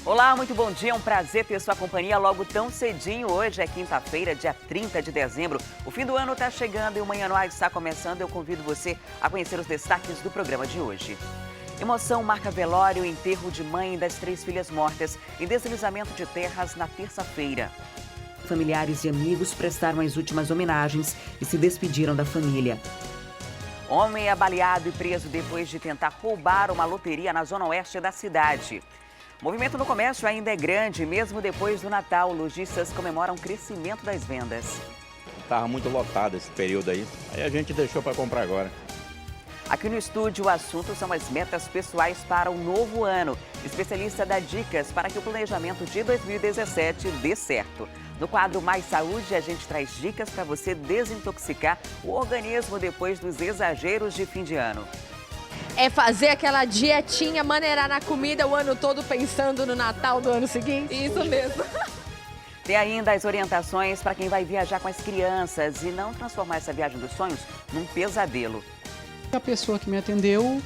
Olá, muito bom dia, é um prazer ter sua companhia logo tão cedinho. Hoje é quinta-feira, dia 30 de dezembro. O fim do ano está chegando e o Manhã no Ar está começando. Eu convido você a conhecer os destaques do programa de hoje. Emoção marca velório e enterro de mãe das 3 filhas mortas em deslizamento de terras na terça-feira. Familiares e amigos prestaram as últimas homenagens e se despediram da família. Homem é baleado e preso depois de tentar roubar uma loteria na zona oeste da cidade. O movimento no comércio ainda é grande, mesmo depois do Natal. Lojistas comemoram o crescimento das vendas. Estava muito lotado esse período aí a gente deixou para comprar agora. Aqui no estúdio, o assunto são as metas pessoais para o novo ano. Especialista dá dicas para que o planejamento de 2017 dê certo. No quadro Mais Saúde, a gente traz dicas para você desintoxicar o organismo depois dos exageros de fim de ano. É fazer aquela dietinha, maneirar na comida o ano todo pensando no Natal do ano seguinte? Isso mesmo. Tem ainda as orientações para quem vai viajar com as crianças e não transformar essa viagem dos sonhos num pesadelo. A pessoa que me atendeu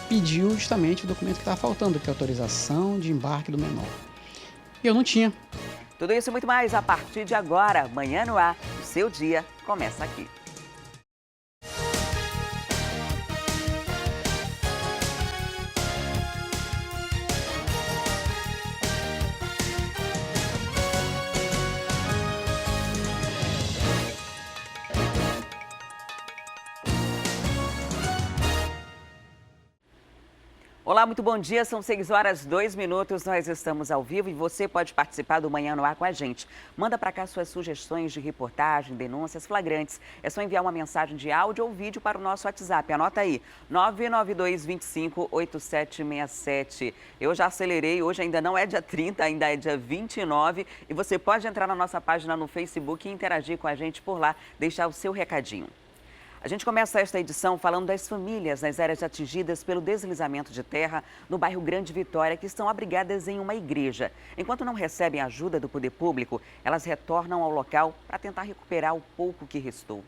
pediu justamente o documento que estava faltando, que é a autorização de embarque do menor. E eu não tinha. Tudo isso e muito mais a partir de agora. Manhã no Ar, o seu dia começa aqui. Olá, muito bom dia. São 6h02. Nós estamos ao vivo e você pode participar do Manhã no Ar com a gente. Manda para cá suas sugestões de reportagem, denúncias flagrantes. É só enviar uma mensagem de áudio ou vídeo para o nosso WhatsApp. Anota aí, 992258767. Eu já acelerei, hoje ainda não é dia 30, ainda é dia 29. E você pode entrar na nossa página no Facebook e interagir com a gente por lá, deixar o seu recadinho. A gente começa esta edição falando das famílias nas áreas atingidas pelo deslizamento de terra no bairro Grande Vitória, que estão abrigadas em uma igreja. Enquanto não recebem ajuda do poder público, elas retornam ao local para tentar recuperar o pouco que restou.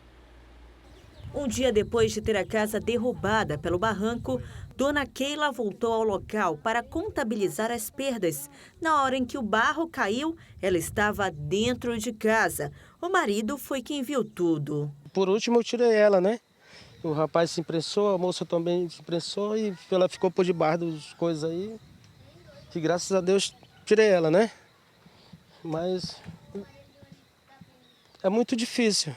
Um dia depois de ter a casa derrubada pelo barranco, Dona Keila voltou ao local para contabilizar as perdas. Na hora em que o barro caiu, ela estava dentro de casa. O marido foi quem viu tudo. Por último, eu tirei ela, né? O rapaz se imprensou, a moça também se imprensou e ela ficou por debaixo das coisas aí. Que graças a Deus tirei ela, né? Mas é muito difícil.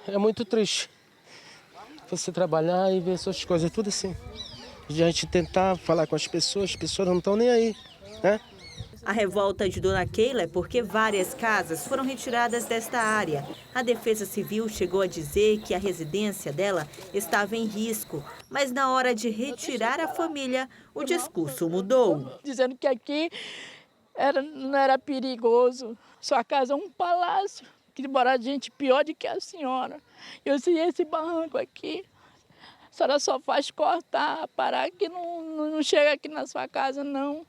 É muito triste. Você trabalhar e ver essas coisas, tudo assim. A gente tentar falar com as pessoas não estão nem aí, né? A revolta de Dona Keila é porque várias casas foram retiradas desta área. A Defesa Civil chegou a dizer que a residência dela estava em risco, mas na hora de retirar a família, o discurso mudou. Dizendo que aqui não era perigoso, sua casa é um palácio, que mora gente pior do que a senhora. Eu sei esse barranco aqui, a senhora só faz cortar, parar que não chega aqui na sua casa, não.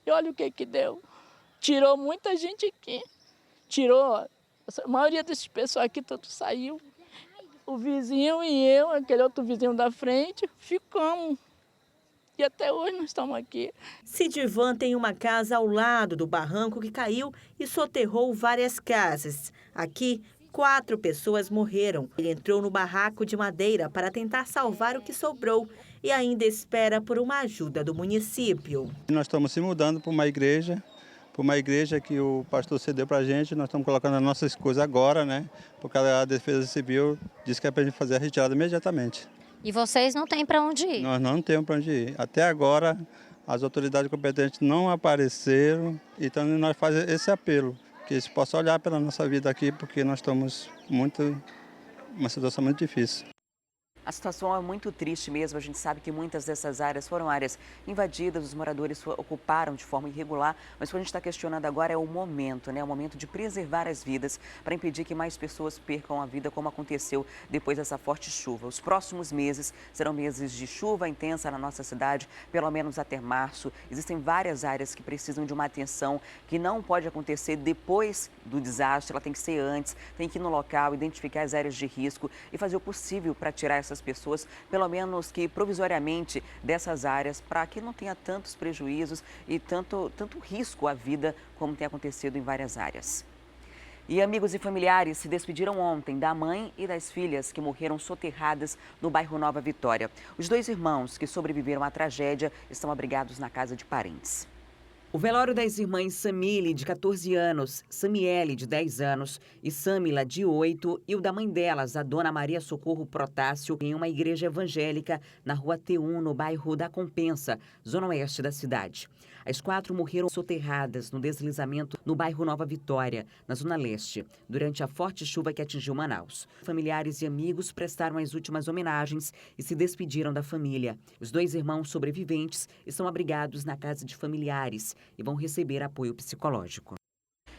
E olha o que deu. Tirou muita gente aqui. Tirou, a maioria dessas pessoas aqui, tudo saiu. O vizinho e eu, aquele outro vizinho da frente, ficamos. E até hoje nós estamos aqui. Sidivan tem uma casa ao lado do barranco que caiu e soterrou várias casas. Aqui, 4 pessoas morreram. Ele entrou no barraco de madeira para tentar salvar o que sobrou e ainda espera por uma ajuda do município. Nós estamos se mudando para uma igreja que o pastor cedeu para a gente. Nós estamos colocando as nossas coisas agora, né? Porque a Defesa Civil disse que é para a gente fazer a retirada imediatamente. E vocês não têm para onde ir? Nós não temos para onde ir. Até agora, as autoridades competentes não apareceram, então nós fazemos esse apelo, que eles possam olhar pela nossa vida aqui, porque nós estamos uma situação muito difícil. A situação é muito triste mesmo. A gente sabe que muitas dessas áreas foram áreas invadidas, os moradores ocuparam de forma irregular, mas o que a gente está questionando agora é o momento, né? O momento de preservar as vidas para impedir que mais pessoas percam a vida, como aconteceu depois dessa forte chuva. Os próximos meses serão meses de chuva intensa na nossa cidade, pelo menos até março. Existem várias áreas que precisam de uma atenção que não pode acontecer depois do desastre, ela tem que ser antes, tem que ir no local, identificar as áreas de risco e fazer o possível para tirar essas essas pessoas, pelo menos que provisoriamente, dessas áreas, para que não tenha tantos prejuízos e tanto risco à vida como tem acontecido em várias áreas. E amigos e familiares se despediram ontem da mãe e das filhas que morreram soterradas no bairro Nova Vitória. Os 2 irmãos que sobreviveram à tragédia estão abrigados na casa de parentes. O velório das irmãs Samile, de 14 anos, Samiele, de 10 anos, e Samila, de 8, e o da mãe delas, a dona Maria Socorro Protássio, em uma igreja evangélica na rua T1, no bairro da Compensa, zona oeste da cidade. As 4 morreram soterradas no deslizamento no bairro Nova Vitória, na zona leste, durante a forte chuva que atingiu Manaus. Familiares e amigos prestaram as últimas homenagens e se despediram da família. Os 2 irmãos sobreviventes estão abrigados na casa de familiares e vão receber apoio psicológico.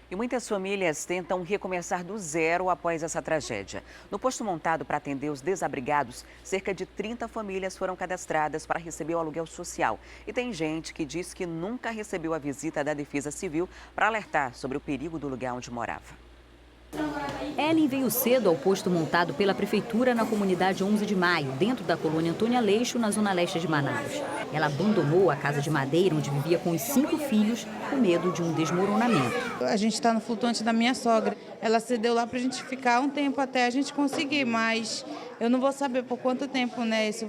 E muitas famílias tentam recomeçar do zero após essa tragédia. No posto montado para atender os desabrigados, cerca de 30 famílias foram cadastradas para receber o aluguel social. E tem gente que diz que nunca recebeu a visita da Defesa Civil para alertar sobre o perigo do lugar onde morava. Ellen veio cedo ao posto montado pela Prefeitura na comunidade 11 de Maio, dentro da colônia Antônia Aleixo, na zona leste de Manaus. Ela abandonou a casa de madeira onde vivia com os 5 filhos, com medo de um desmoronamento. A gente está no flutuante da minha sogra. Ela cedeu lá para a gente ficar um tempo até a gente conseguir, mas eu não vou saber por quanto tempo, né? Se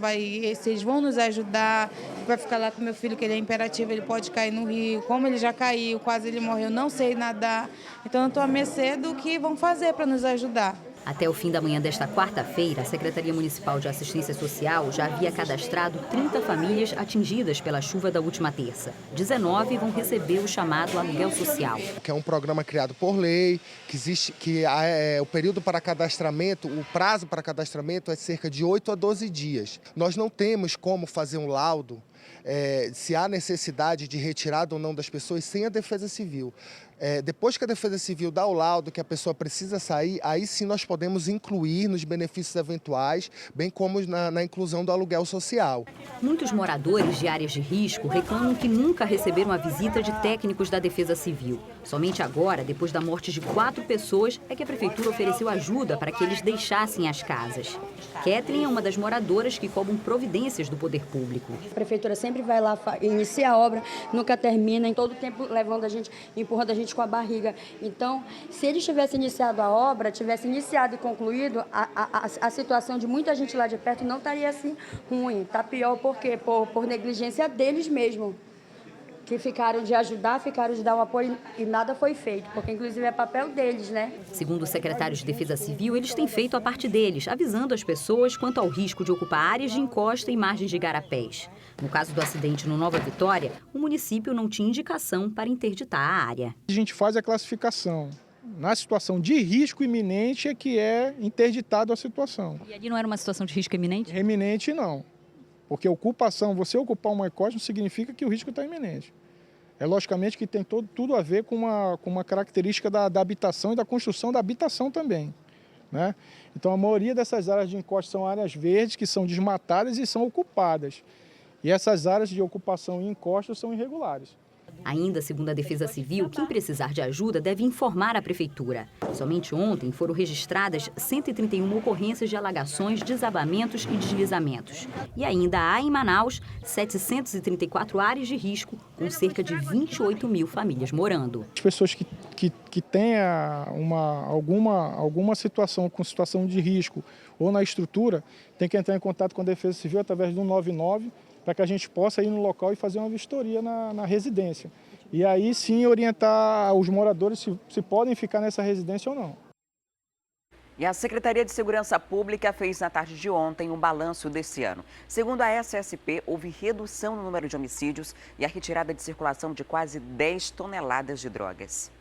eles vão nos ajudar, vai ficar lá com meu filho, que ele é imperativo, ele pode cair no rio. Como ele já caiu, quase ele morreu, não sei nadar. Então eu estou à mercê do que vão fazer para nos ajudar. Até o fim da manhã desta quarta-feira, a Secretaria Municipal de Assistência Social já havia cadastrado 30 famílias atingidas pela chuva da última terça. 19 vão receber o chamado aluguel social. Que é um programa criado por lei, o período para cadastramento, o prazo para cadastramento é cerca de 8 a 12 dias. Nós não temos como fazer um laudo se há necessidade de retirada ou não das pessoas sem a Defesa Civil. Depois que a Defesa Civil dá o laudo que a pessoa precisa sair, aí sim nós podemos incluir nos benefícios eventuais, bem como na inclusão do aluguel social. Muitos moradores de áreas de risco reclamam que nunca receberam a visita de técnicos da Defesa Civil. Somente agora, depois da morte de 4 pessoas, é que a Prefeitura ofereceu ajuda para que eles deixassem as casas. Kathleen é uma das moradoras que cobram providências do poder público. A Prefeitura sempre vai lá, inicia a obra, nunca termina, em todo tempo levando a gente, empurrando a gente com a barriga. Então, se eles tivessem iniciado a obra, tivessem iniciado e concluído, a situação de muita gente lá de perto não estaria assim ruim. Está pior por quê? Por negligência deles mesmo, que ficaram de ajudar, ficaram de dar um apoio e nada foi feito, porque inclusive é papel deles, né? Segundo o secretário de Defesa Civil, eles têm feito a parte deles, avisando as pessoas quanto ao risco de ocupar áreas de encosta e margens de igarapés. No caso do acidente no Nova Vitória, o município não tinha indicação para interditar a área. A gente faz a classificação. Na situação de risco iminente é que é interditado a situação. E ali não era uma situação de risco iminente? Iminente não. Porque você ocupar uma encosta não significa que o risco está iminente. É logicamente que tem tudo a ver com uma característica da habitação e da construção da habitação também, né? Então a maioria dessas áreas de encosta são áreas verdes que são desmatadas e são ocupadas. E essas áreas de ocupação e encosta são irregulares. Ainda segundo a Defesa Civil, quem precisar de ajuda deve informar a Prefeitura. Somente ontem foram registradas 131 ocorrências de alagações, desabamentos e deslizamentos. E ainda há em Manaus 734 áreas de risco, com cerca de 28 mil famílias morando. As pessoas que têm alguma situação com situação de risco ou na estrutura, têm que entrar em contato com a Defesa Civil através do 199, para que a gente possa ir no local e fazer uma vistoria na residência. E aí sim orientar os moradores se podem ficar nessa residência ou não. E a Secretaria de Segurança Pública fez na tarde de ontem um balanço desse ano. Segundo a SSP, houve redução no número de homicídios e a retirada de circulação de quase 10 toneladas de drogas.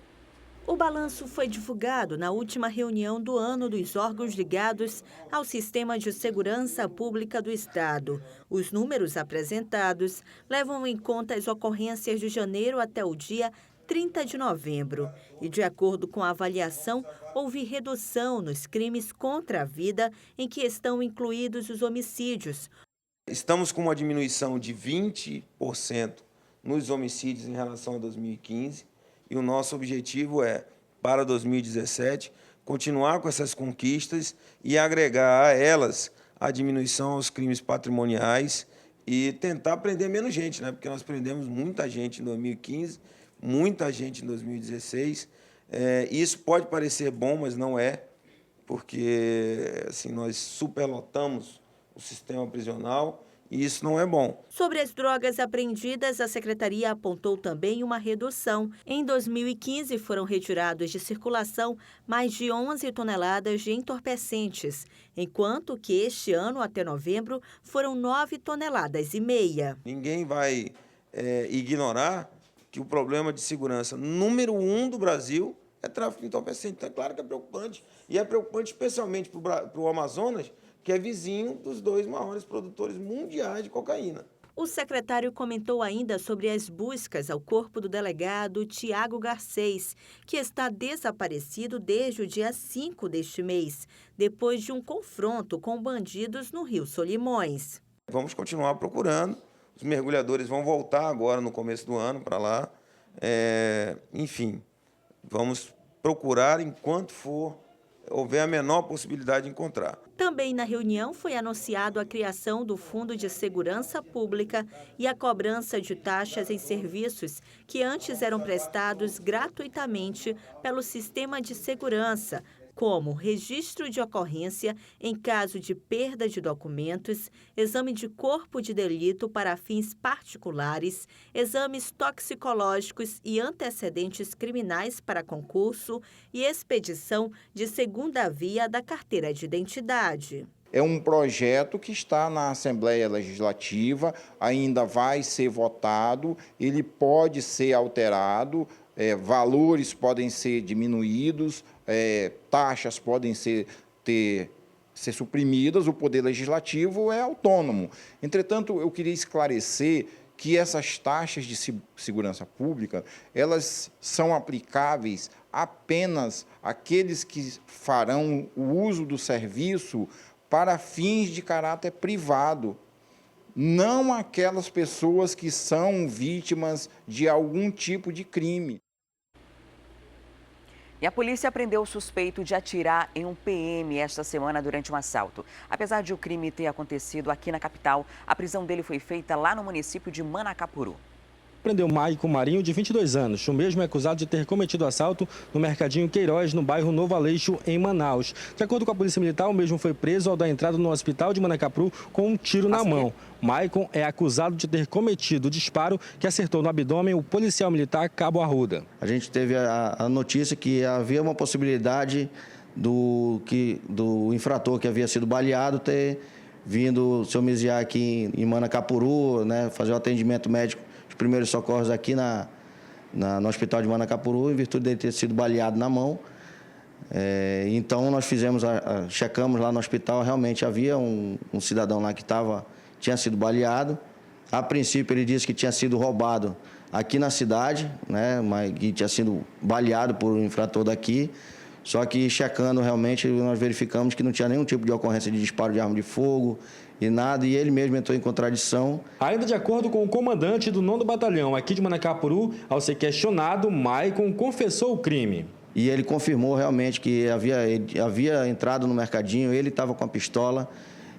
O balanço foi divulgado na última reunião do ano dos órgãos ligados ao Sistema de Segurança Pública do Estado. Os números apresentados levam em conta as ocorrências de janeiro até o dia 30 de novembro. E, de acordo com a avaliação, houve redução nos crimes contra a vida, em que estão incluídos os homicídios. Estamos com uma diminuição de 20% nos homicídios em relação a 2015. E o nosso objetivo é, para 2017, continuar com essas conquistas e agregar a elas a diminuição aos crimes patrimoniais e tentar prender menos gente, né? Porque nós prendemos muita gente em 2015, muita gente em 2016. Isso pode parecer bom, mas não é, porque assim, nós superlotamos o sistema prisional e isso não é bom. Sobre as drogas apreendidas, a Secretaria apontou também uma redução. Em 2015, foram retirados de circulação mais de 11 toneladas de entorpecentes, enquanto que este ano, até novembro, foram 9,5 toneladas. Ninguém vai ignorar que o problema de segurança número 1 do Brasil é tráfico de entorpecente. Então, é claro que é preocupante. E é preocupante especialmente para o Amazonas, que é vizinho dos 2 maiores produtores mundiais de cocaína. O secretário comentou ainda sobre as buscas ao corpo do delegado Tiago Garcês, que está desaparecido desde o dia 5 deste mês, depois de um confronto com bandidos no Rio Solimões. Vamos continuar procurando. Os mergulhadores vão voltar agora no começo do ano para lá. Enfim, vamos procurar enquanto houver a menor possibilidade de encontrar. Também na reunião foi anunciado a criação do Fundo de Segurança Pública e a cobrança de taxas em serviços que antes eram prestados gratuitamente pelo sistema de segurança, como registro de ocorrência em caso de perda de documentos, exame de corpo de delito para fins particulares, exames toxicológicos e antecedentes criminais para concurso e expedição de segunda via da carteira de identidade. É um projeto que está na Assembleia Legislativa, ainda vai ser votado, ele pode ser alterado, valores podem ser diminuídos, taxas podem ser suprimidas, o Poder Legislativo é autônomo. Entretanto, eu queria esclarecer que essas taxas de segurança pública, elas são aplicáveis apenas àqueles que farão o uso do serviço para fins de caráter privado, não aquelas pessoas que são vítimas de algum tipo de crime. E a polícia prendeu o suspeito de atirar em um PM esta semana durante um assalto. Apesar de o crime ter acontecido aqui na capital, a prisão dele foi feita lá no município de Manacapuru. Prendeu Maicon Marinho, de 22 anos. O mesmo é acusado de ter cometido assalto no Mercadinho Queiroz, no bairro Novo Aleixo, em Manaus. De acordo com a Polícia Militar, o mesmo foi preso ao dar entrada no hospital de Manacapuru com um tiro na mão. Maicon é acusado de ter cometido o disparo que acertou no abdômen o policial militar Cabo Arruda. A gente teve a notícia que havia uma possibilidade do infrator que havia sido baleado ter vindo se homiziar aqui em Manacapuru, né, fazer o atendimento médico, os primeiros socorros aqui no hospital de Manacapuru, em virtude de ter sido baleado na mão. Então, nós checamos lá no hospital, realmente havia um cidadão lá que tinha sido baleado. A princípio, ele disse que tinha sido roubado aqui na cidade, né, mas que tinha sido baleado por um infrator daqui. Só que, checando realmente, nós verificamos que não tinha nenhum tipo de ocorrência de disparo de arma de fogo e nada, e ele mesmo entrou em contradição. Ainda de acordo com o comandante do 9º Batalhão aqui de Manacapuru, ao ser questionado, Maicon confessou o crime. E ele confirmou realmente que havia entrado no mercadinho, ele estava com a pistola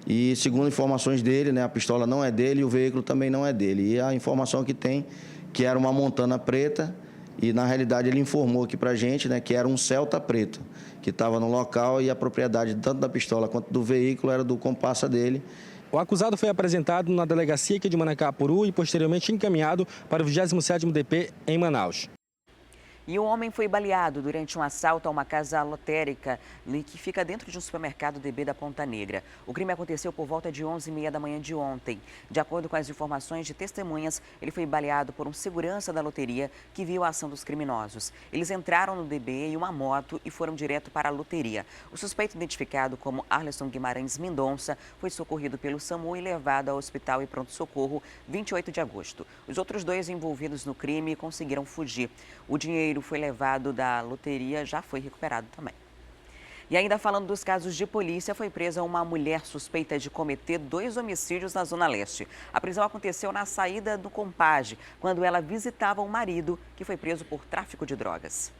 e, segundo informações dele, né, a pistola não é dele e o veículo também não é dele. E a informação que tem, que era uma Montana preta, e na realidade ele informou aqui pra gente, né, que era um Celta preto, que estava no local e a propriedade tanto da pistola quanto do veículo era do comparsa dele. O acusado foi apresentado na delegacia aqui de Manacapuru e posteriormente encaminhado para o 27º DP em Manaus. E um homem foi baleado durante um assalto a uma casa lotérica que fica dentro de um supermercado DB da Ponta Negra. O crime aconteceu por volta de 11h30 da manhã de ontem. De acordo com as informações de testemunhas, ele foi baleado por um segurança da loteria que viu a ação dos criminosos. Eles entraram no DB em uma moto e foram direto para a loteria. O suspeito, identificado como Arleson Guimarães Mendonça, foi socorrido pelo SAMU e levado ao hospital e pronto-socorro 28 de agosto. Os outros 2 envolvidos no crime conseguiram fugir. O dinheiro foi levado da loteria, já foi recuperado também. E ainda falando dos casos de polícia, foi presa uma mulher suspeita de cometer 2 homicídios na Zona Leste. A prisão aconteceu na saída do Compage, quando ela visitava um marido que foi preso por tráfico de drogas.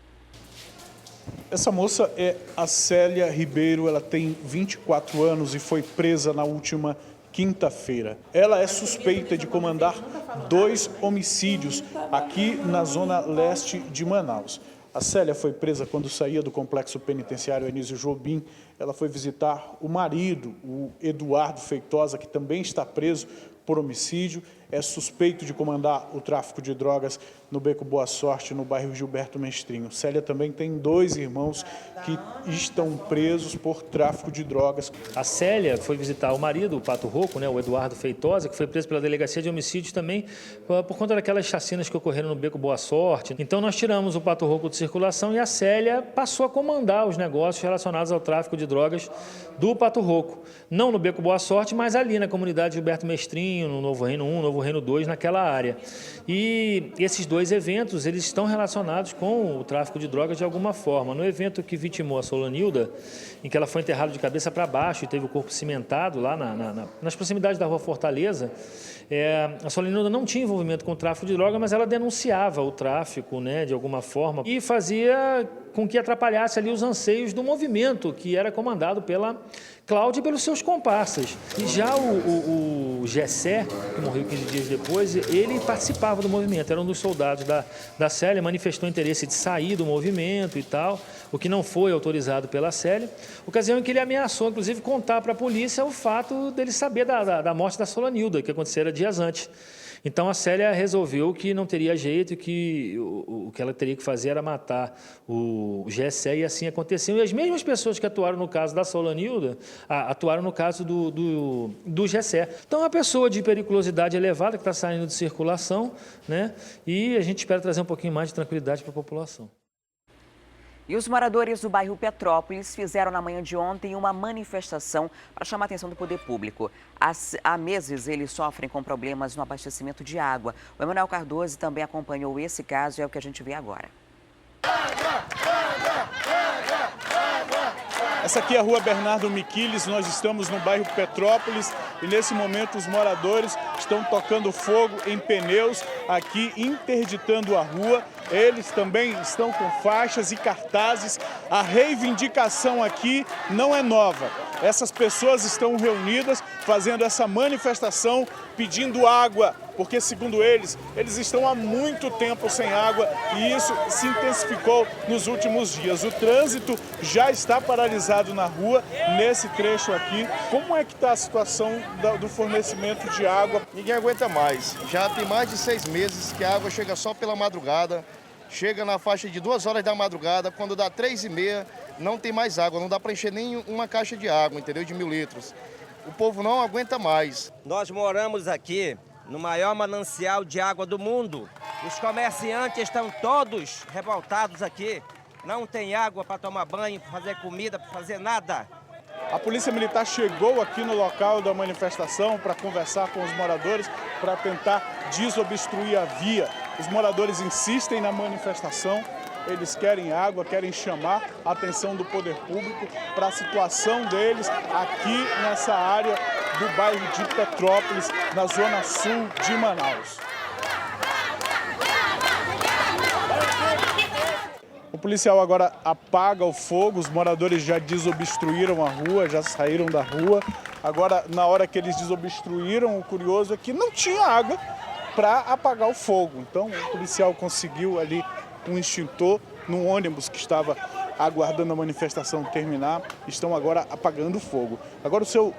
Essa moça é a Célia Ribeiro, ela tem 24 anos e foi presa na última quinta-feira. Ela é suspeita de comandar 2 homicídios aqui na zona leste de Manaus. A Célia foi presa quando saía do complexo penitenciário Anísio Jobim. Ela foi visitar o marido, o Eduardo Feitosa, que também está preso por homicídio. É suspeito de comandar o tráfico de drogas no Beco Boa Sorte, no bairro Gilberto Mestrinho. Célia também tem 2 irmãos que estão presos por tráfico de drogas. A Célia foi visitar o marido, o Pato Roco, né, o Eduardo Feitosa, que foi preso pela Delegacia de Homicídios também por conta daquelas chacinas que ocorreram no Beco Boa Sorte. Então nós tiramos o Pato Roco de circulação e a Célia passou a comandar os negócios relacionados ao tráfico de drogas do Pato Roco. Não no Beco Boa Sorte, mas ali na comunidade Gilberto Mestrinho, no Novo Reino 1, Novo Reino 2, naquela área. E esses 2 eventos, eles estão relacionados com o tráfico de drogas de alguma forma. No evento que vitimou a Solanilda, em que ela foi enterrada de cabeça para baixo e teve o corpo cimentado lá nas proximidades da Rua Fortaleza, a Solanilda não tinha envolvimento com o tráfico de drogas, mas ela denunciava o tráfico, né, de alguma forma, e fazia com que atrapalhasse ali os anseios do movimento que era comandado pela Cláudia e pelos seus comparsas. E já o Gessé, que morreu 15 dias depois, ele participava do movimento, era um dos soldados da Célia, manifestou interesse de sair do movimento e tal, o que não foi autorizado pela Célia, ocasião em que ele ameaçou, inclusive, contar para a polícia o fato dele saber da morte da Solanilda, que acontecera dias antes. Então a Célia resolveu que não teria jeito, que o que ela teria que fazer era matar o Gessé, e assim aconteceu. E as mesmas pessoas que atuaram no caso da Solanilda atuaram no caso do Gessé. Então é uma pessoa de periculosidade elevada que está saindo de circulação, né? E a gente espera trazer um pouquinho mais de tranquilidade para a população. E os moradores do bairro Petrópolis fizeram na manhã de ontem uma manifestação para chamar a atenção do poder público. Há meses eles sofrem com problemas no abastecimento de água. O Emanuel Cardoso também acompanhou esse caso e é o que a gente vê agora. Essa aqui é a Rua Bernardo Miquiles, nós estamos no bairro Petrópolis e nesse momento os moradores estão tocando fogo em pneus aqui, interditando a rua. Eles também estão com faixas e cartazes. A reivindicação aqui não é nova. Essas pessoas estão reunidas fazendo essa manifestação pedindo água, porque segundo eles estão há muito tempo sem água e isso se intensificou nos últimos dias. O trânsito já está paralisado na rua, nesse trecho aqui. Como é que está a situação do fornecimento de água? Ninguém aguenta mais. Já tem mais de 6 meses que a água chega só pela madrugada, chega na faixa de 2 horas da madrugada, quando dá 3h30 não tem mais água, não dá para encher nem uma caixa de água, entendeu? De 1.000 litros. O povo não aguenta mais. Nós moramos aqui no maior manancial de água do mundo. Os comerciantes estão todos revoltados aqui. Não tem água para tomar banho, para fazer comida, para fazer nada. A Polícia Militar chegou aqui no local da manifestação para conversar com os moradores, para tentar desobstruir a via. Os moradores insistem na manifestação, eles querem água, querem chamar a atenção do poder público para a situação deles aqui nessa área do bairro de Petrópolis, na zona sul de Manaus. O policial agora apaga o fogo, os moradores já desobstruíram a rua, já saíram da rua. Agora, na hora que eles desobstruíram, o curioso é que não tinha água para apagar o fogo. Então, o policial conseguiu ali um extintor num ônibus que estava aguardando a manifestação terminar. Estão agora apagando o fogo. Agora, o seu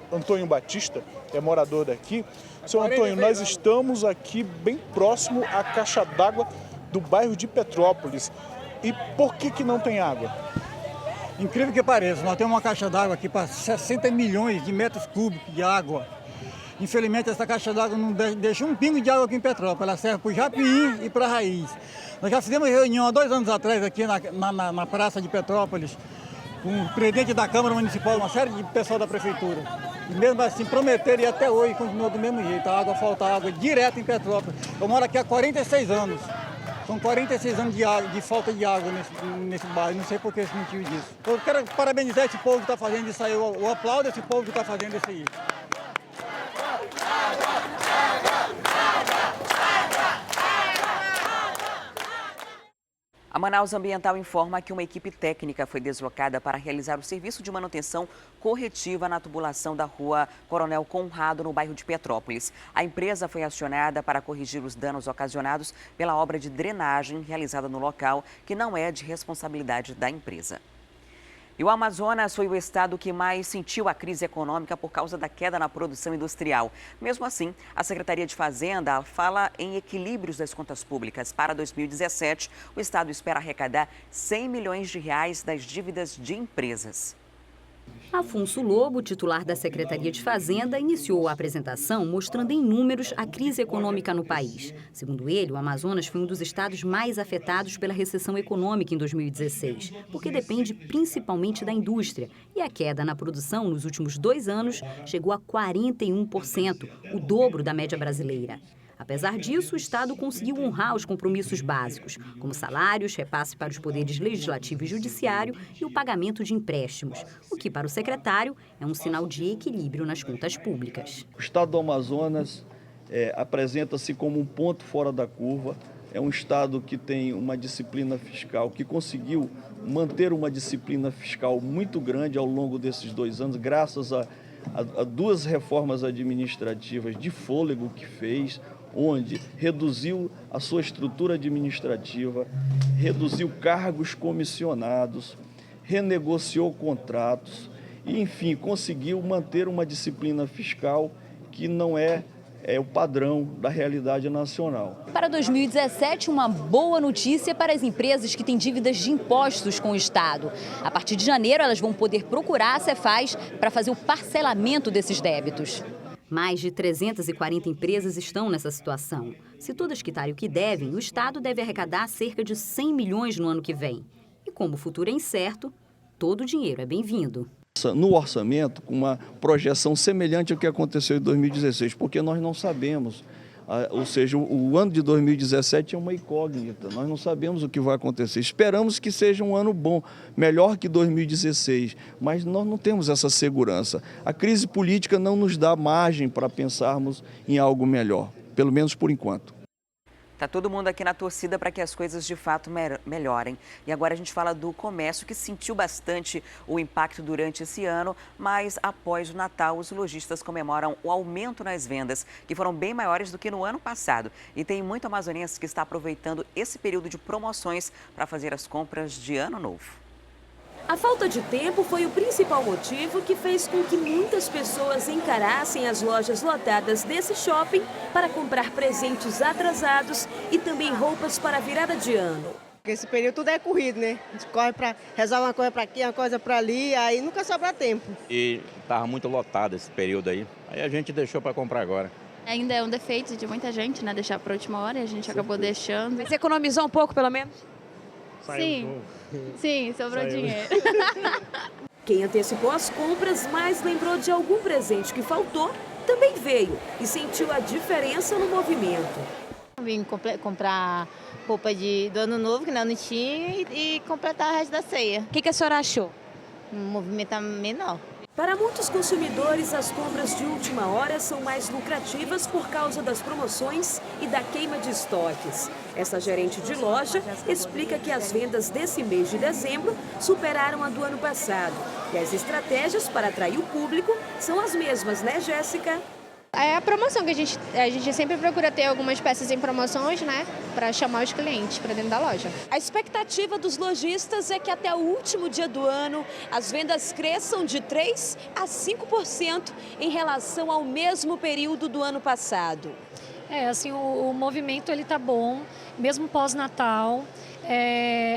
Antônio Batista é morador daqui. Seu Antônio, nós estamos aqui bem próximo à caixa d'água do bairro de Petrópolis. E por que não tem água? Incrível que pareça, nós temos uma caixa d'água aqui para 60 milhões de metros cúbicos de água. Infelizmente, essa caixa d'água não deixa um pingo de água aqui em Petrópolis. Ela serve para o Japim e para a Raiz. Nós já fizemos reunião há 2 anos atrás aqui na praça de Petrópolis, com o presidente da Câmara Municipal, uma série de pessoal da Prefeitura. E mesmo assim, prometeram e até hoje continua do mesmo jeito. A água, falta água direto em Petrópolis. Eu moro aqui há 46 anos. São 46 anos de falta de água nesse bairro, não sei por que esse motivo disso. Eu quero parabenizar esse povo que está fazendo isso aí, eu aplaudo esse povo que está fazendo isso aí. A Manaus Ambiental informa que uma equipe técnica foi deslocada para realizar o serviço de manutenção corretiva na tubulação da rua Coronel Conrado, no bairro de Petrópolis. A empresa foi acionada para corrigir os danos ocasionados pela obra de drenagem realizada no local, que não é de responsabilidade da empresa. E o Amazonas foi o estado que mais sentiu a crise econômica por causa da queda na produção industrial. Mesmo assim, a Secretaria de Fazenda fala em equilíbrios das contas públicas. Para 2017, o estado espera arrecadar 100 milhões de reais das dívidas de empresas. Afonso Lobo, titular da Secretaria de Fazenda, iniciou a apresentação mostrando em números a crise econômica no país. Segundo ele, o Amazonas foi um dos estados mais afetados pela recessão econômica em 2016, porque depende principalmente da indústria. E a queda na produção nos últimos 2 anos chegou a 41%, o dobro da média brasileira. Apesar disso, o Estado conseguiu honrar os compromissos básicos, como salários, repasse para os poderes legislativo e judiciário e o pagamento de empréstimos, o que, para o secretário, é um sinal de equilíbrio nas contas públicas. O Estado do Amazonas apresenta-se como um ponto fora da curva. É um Estado que tem uma disciplina fiscal, que conseguiu manter uma disciplina fiscal muito grande ao longo desses 2 anos, graças a 2 reformas administrativas de fôlego que fez, onde reduziu a sua estrutura administrativa, reduziu cargos comissionados, renegociou contratos e, enfim, conseguiu manter uma disciplina fiscal que não é o padrão da realidade nacional. Para 2017, uma boa notícia para as empresas que têm dívidas de impostos com o Estado. A partir de janeiro, elas vão poder procurar a Cefaz para fazer o parcelamento desses débitos. Mais de 340 empresas estão nessa situação. Se todas quitarem o que devem, o Estado deve arrecadar cerca de 100 milhões no ano que vem. E como o futuro é incerto, todo o dinheiro é bem-vindo. No orçamento, com uma projeção semelhante ao que aconteceu em 2016, porque nós não sabemos, ou seja, o ano de 2017 é uma incógnita, nós não sabemos o que vai acontecer. Esperamos que seja um ano bom, melhor que 2016, mas nós não temos essa segurança. A crise política não nos dá margem para pensarmos em algo melhor, pelo menos por enquanto. Tá todo mundo aqui na torcida para que as coisas de fato melhorem. E agora a gente fala do comércio, que sentiu bastante o impacto durante esse ano, mas após o Natal, os lojistas comemoram o aumento nas vendas, que foram bem maiores do que no ano passado. E tem muito amazonense que está aproveitando esse período de promoções para fazer as compras de ano novo. A falta de tempo foi o principal motivo que fez com que muitas pessoas encarassem as lojas lotadas desse shopping para comprar presentes atrasados e também roupas para a virada de ano. Esse período tudo é corrido, né? A gente corre para resolver uma coisa para aqui, uma coisa para ali, aí nunca sobra tempo. E estava muito lotado esse período aí a gente deixou para comprar agora. Ainda é um defeito de muita gente, né? Deixar para a última hora e a gente acabou deixando. Você economizou um pouco, pelo menos? Sim, sobrou dinheiro. Quem antecipou as compras, mas lembrou de algum presente que faltou, também veio e sentiu a diferença no movimento. Vim comprar roupa do ano novo, que não tinha, e completar o resto da ceia. O que a senhora achou? Um movimento menor. Para muitos consumidores, as compras de última hora são mais lucrativas por causa das promoções e da queima de estoques. Essa gerente de loja explica que as vendas desse mês de dezembro superaram a do ano passado. E as estratégias para atrair o público são as mesmas, né, Jéssica? É a promoção que a gente sempre procura ter algumas peças em promoções, né, para chamar os clientes para dentro da loja. A expectativa dos lojistas é que até o último dia do ano as vendas cresçam de 3% a 5% em relação ao mesmo período do ano passado. Assim, o movimento ele tá bom, mesmo pós-Natal.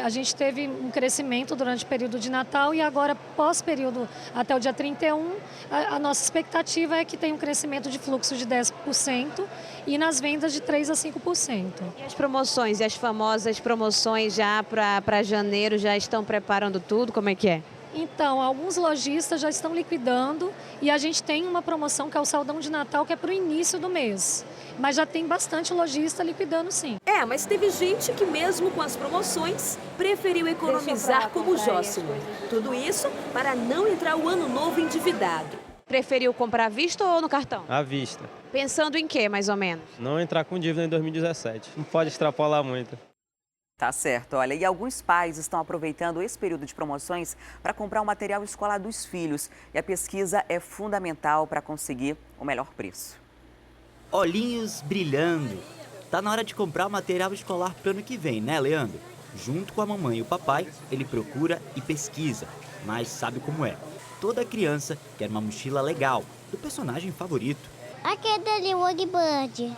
A gente teve um crescimento durante o período de Natal e agora, pós-período até o dia 31, a nossa expectativa é que tenha um crescimento de fluxo de 10% e nas vendas de 3% a 5%. E as promoções, e as famosas promoções já para janeiro, já estão preparando tudo? Como é que é? Então, alguns lojistas já estão liquidando e a gente tem uma promoção que é o Saldão de Natal, que é para o início do mês. Mas já tem bastante lojista liquidando, sim. Mas teve gente que mesmo com as promoções preferiu economizar como o Jócimo. Tudo isso para não entrar o ano novo endividado. Preferiu comprar à vista ou no cartão? À vista. Pensando em quê, mais ou menos? Não entrar com dívida em 2017. Não pode extrapolar muito. Tá certo, olha, e alguns pais estão aproveitando esse período de promoções para comprar o material escolar dos filhos. E a pesquisa é fundamental para conseguir o melhor preço. Olhinhos brilhando. Tá na hora de comprar o material escolar para o ano que vem, né, Leandro? Junto com a mamãe e o papai, ele procura e pesquisa. Mas sabe como é? Toda criança quer uma mochila legal, do personagem favorito. Aquele ali, o Oggy Bird.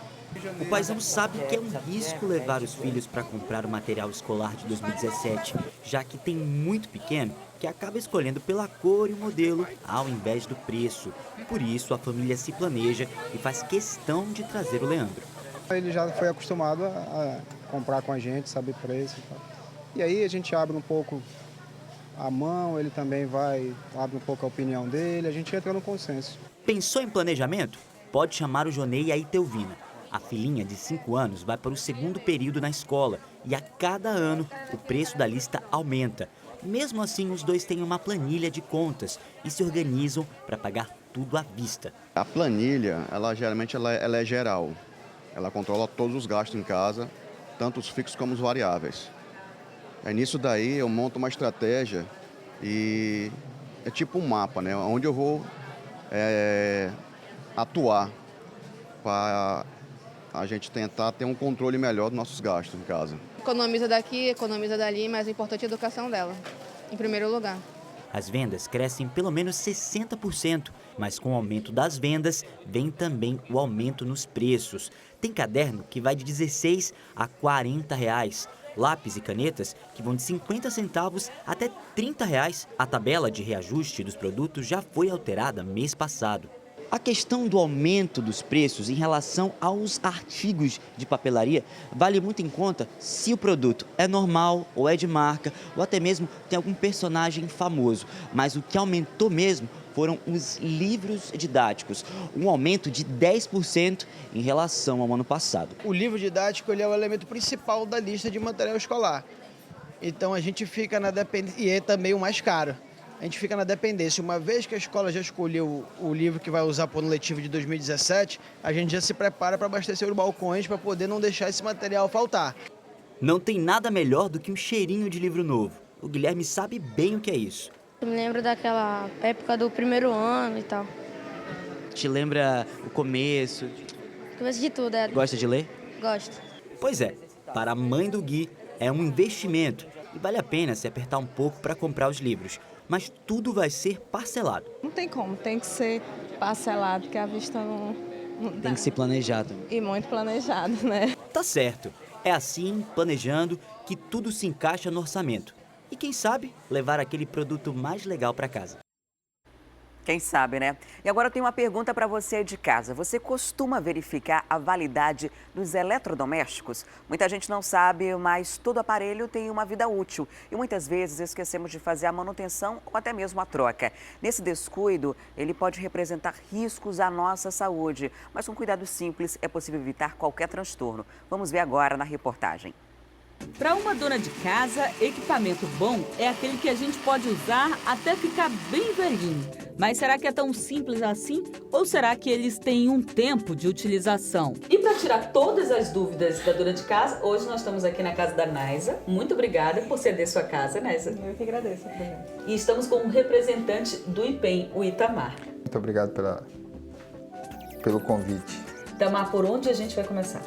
O paizão sabe que é um risco levar os filhos para comprar o material escolar de 2017, já que tem muito pequeno que acaba escolhendo pela cor e o modelo ao invés do preço. Por isso, a família se planeja e faz questão de trazer o Leandro. Ele já foi acostumado a comprar com a gente, sabe preço e tal. E aí a gente abre um pouco a mão, ele também abre um pouco a opinião dele, a gente entra no consenso. Pensou em planejamento? Pode chamar o Jonei e a Itelvina. A filhinha de 5 anos vai para o segundo período na escola e a cada ano o preço da lista aumenta. Mesmo assim, os dois têm uma planilha de contas e se organizam para pagar tudo à vista. A planilha, geralmente ela é geral. Ela controla todos os gastos em casa, tanto os fixos como os variáveis. Aí nisso daí eu monto uma estratégia e é tipo um mapa, né? Onde eu vou atuar para a gente tentar ter um controle melhor dos nossos gastos em casa. Economiza daqui, economiza dali, mas o importante é a educação dela, em primeiro lugar. As vendas crescem pelo menos 60%, mas com o aumento das vendas vem também o aumento nos preços. Tem caderno que vai de R$16 a R$40, lápis e canetas que vão de 50 centavos até R$30. A tabela de reajuste dos produtos já foi alterada mês passado. A questão do aumento dos preços em relação aos artigos de papelaria vale muito em conta se o produto é normal ou é de marca ou até mesmo tem algum personagem famoso. Mas o que aumentou mesmo foram os livros didáticos, um aumento de 10% em relação ao ano passado. O livro didático ele é o elemento principal da lista de material escolar. Então a gente fica na dependência, e é também o mais caro. A gente fica na dependência. Uma vez que a escola já escolheu o livro que vai usar para o ano letivo de 2017, a gente já se prepara para abastecer os balcões para poder não deixar esse material faltar. Não tem nada melhor do que um cheirinho de livro novo. O Guilherme sabe bem o que é isso. Eu me lembro daquela época do primeiro ano e tal. Te lembra o começo? Começo de tudo, Gosta de ler? Gosto. Pois é, para a mãe do Gui é um investimento e vale a pena se apertar um pouco para comprar os livros. Mas tudo vai ser parcelado. Não tem como, tem que ser parcelado, porque a vista não dá. Tem que ser planejado. E muito planejado, né? Tá certo. É assim, planejando, que tudo se encaixa no orçamento. E quem sabe, levar aquele produto mais legal para casa. Quem sabe, né? E agora eu tenho uma pergunta para você de casa. Você costuma verificar a validade dos eletrodomésticos? Muita gente não sabe, mas todo aparelho tem uma vida útil. E muitas vezes esquecemos de fazer a manutenção ou até mesmo a troca. Nesse descuido, ele pode representar riscos à nossa saúde. Mas com cuidado simples é possível evitar qualquer transtorno. Vamos ver agora na reportagem. Para uma dona de casa, equipamento bom é aquele que a gente pode usar até ficar bem velhinho. Mas será que é tão simples assim? Ou será que eles têm um tempo de utilização? E para tirar todas as dúvidas da dona de casa, hoje nós estamos aqui na casa da Naisa. Muito obrigada por ceder sua casa, Naisa. Eu que agradeço. E estamos com um representante do IPEM, o Itamar. Muito obrigado pelo convite. Itamar, por onde a gente vai começar?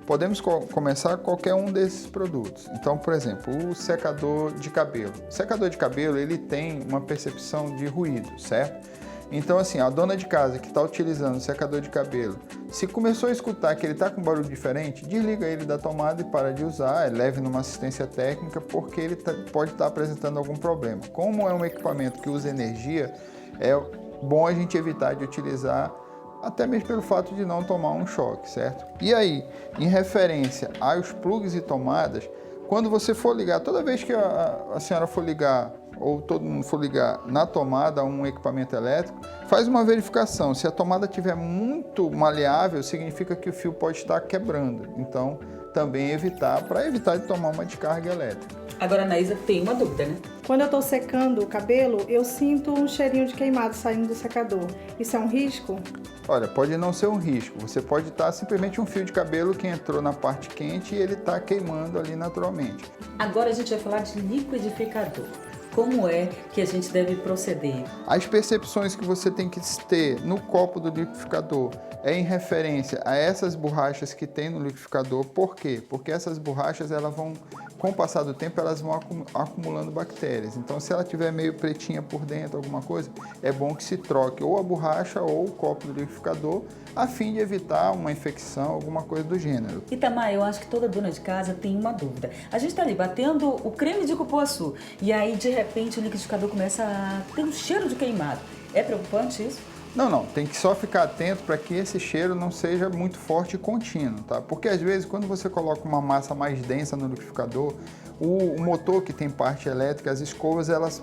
Podemos começar qualquer um desses produtos. Então, por exemplo, o secador de cabelo. O secador de cabelo, ele tem uma percepção de ruído, certo? Então, assim, a dona de casa que está utilizando o secador de cabelo, se começou a escutar que ele está com um barulho diferente, desliga ele da tomada e para de usar, leve numa assistência técnica, porque ele pode estar apresentando algum problema. Como é um equipamento que usa energia, é bom a gente evitar de utilizar, até mesmo pelo fato de não tomar um choque, certo? E aí, em referência aos plugs e tomadas, quando você for ligar, toda vez que a senhora for ligar, ou todo mundo for ligar na tomada um equipamento elétrico, faz uma verificação. Se a tomada estiver muito maleável, significa que o fio pode estar quebrando. Então, também evitar, para evitar de tomar uma descarga elétrica. Agora, Anaísa, tem uma dúvida, né? Quando eu estou secando o cabelo, eu sinto um cheirinho de queimado saindo do secador. Isso é um risco? Olha, pode não ser um risco. Você pode estar simplesmente um fio de cabelo que entrou na parte quente e ele está queimando ali naturalmente. Agora a gente vai falar de liquidificador. Como é que a gente deve proceder? As percepções que você tem que ter no copo do liquidificador é em referência a essas borrachas que tem no liquidificador. Por quê? Porque essas borrachas, elas vão, com o passar do tempo, elas vão acumulando bactérias. Então, se ela tiver meio pretinha por dentro, alguma coisa, é bom que se troque ou a borracha ou o copo do liquidificador, a fim de evitar uma infecção, alguma coisa do gênero. Itamar, eu acho que toda dona de casa tem uma dúvida. A gente está ali batendo o creme de cupuaçu e aí, de repente, o liquidificador começa a ter um cheiro de queimado. É preocupante isso? Não, tem que só ficar atento para que esse cheiro não seja muito forte e contínuo, tá? Porque às vezes quando você coloca uma massa mais densa no liquidificador, o motor que tem parte elétrica, as escovas, elas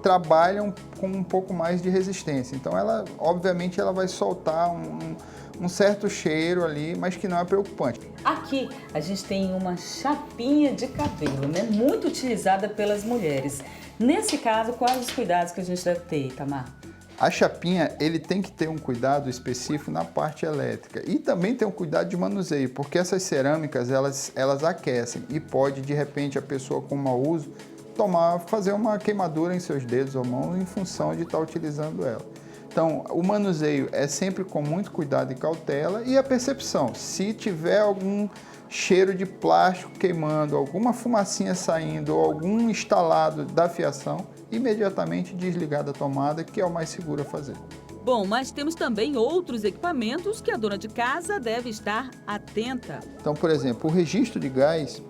trabalham com um pouco mais de resistência. Então ela, obviamente, ela vai soltar um certo cheiro ali, mas que não é preocupante. Aqui a gente tem uma chapinha de cabelo, né? Muito utilizada pelas mulheres. Nesse caso, quais os cuidados que a gente deve ter, Itamar? A chapinha, ele tem que ter um cuidado específico na parte elétrica e também tem um cuidado de manuseio, porque essas cerâmicas, elas aquecem e pode, de repente, a pessoa com mau uso, fazer uma queimadura em seus dedos ou mãos em função de estar utilizando ela. Então, o manuseio é sempre com muito cuidado e cautela e a percepção, se tiver algum cheiro de plástico queimando, alguma fumacinha saindo ou algum instalado da fiação, imediatamente desligar da tomada, que é o mais seguro a fazer. Bom, mas temos também outros equipamentos que a dona de casa deve estar atenta. Então, por exemplo, o registro de gás,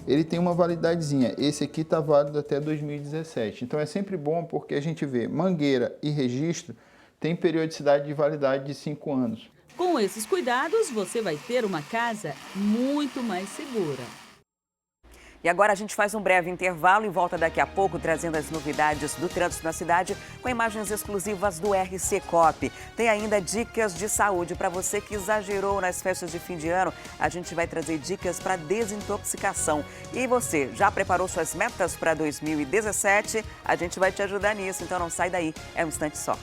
ele tem uma validadezinha. Esse aqui está válido até 2017. Então, é sempre bom porque a gente vê mangueira e registro tem periodicidade de validade de 5 anos. Com esses cuidados, você vai ter uma casa muito mais segura. E agora a gente faz um breve intervalo e volta daqui a pouco trazendo as novidades do trânsito na cidade com imagens exclusivas do RC Cop. Tem ainda dicas de saúde para você que exagerou nas festas de fim de ano. A gente vai trazer dicas para desintoxicação. E você, já preparou suas metas para 2017? A gente vai te ajudar nisso, então não sai daí, é um instante só.